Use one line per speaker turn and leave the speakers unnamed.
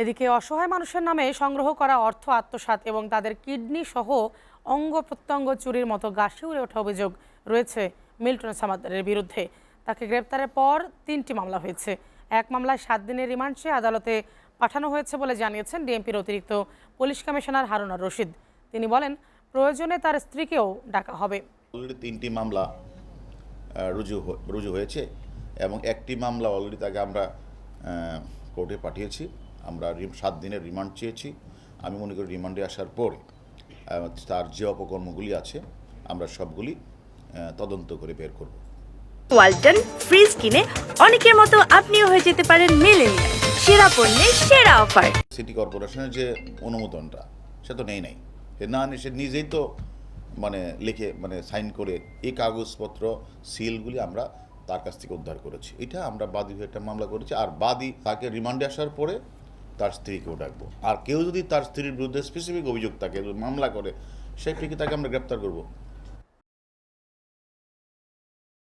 এদিকে অসহায় মানুষের নামে সংগ্রহ করা অর্থ আত্মসাৎ এবং তাদের কিডনি সহ অঙ্গ প্রত্যঙ্গ চুরির মতো গাছে উড়ে ওঠা অভিযোগ রয়েছে মিল্টন সামাদ্দারের বিরুদ্ধে। তাকে গ্রেপ্তারের পর 3টি মামলা হয়েছে। এক মামলায় 7 দিনের রিমান্ড চেয়ে আদালতে পাঠানো হয়েছে বলে জানিয়েছেন ডিএমপির অতিরিক্ত পুলিশ কমিশনার হারুনার রশিদ। তিনি বলেন, প্রয়োজনে তার স্ত্রীকেও ডাকা হবে।
অলরেডি 3টি মামলা রুজু হয়েছে এবং একটি মামলা অলরেডি তাকে আমরা কোর্টে পাঠিয়েছি। আমরা 7 দিনের রিমান্ড চেয়েছি। আমি মনে করি রিমান্ডে আসার পরে তার যে অপকর্মগুলি আছে আমরা সবগুলি তদন্ত করে বের করব।
ওয়ালটন ফ্রিজ কিনে অনেকের মতো আপনিও হয়ে যেতে পারেন মিলেনিয়াল। সেরা পণ্যের সেরা অফার।
সিটি কর্পোরেশনের যে অনুমোদনটা সে তো নেই সে নিজেই তো লিখে সাইন করে এই কাগজপত্র সিলগুলি আমরা তার কাছ থেকে উদ্ধার করেছি। এটা আমরা বাদী হয়ে একটা মামলা করেছি। আর বাদী তাকে রিমান্ডে আসার পরে তার স্ত্রীকেও ডাকবো। আর কেউ যদি তার স্ত্রীর বিরুদ্ধে স্পেসিফিক অভিযোগ থাকে, মামলা করে, সেই থেকে তাকে আমরা গ্রেপ্তার করব।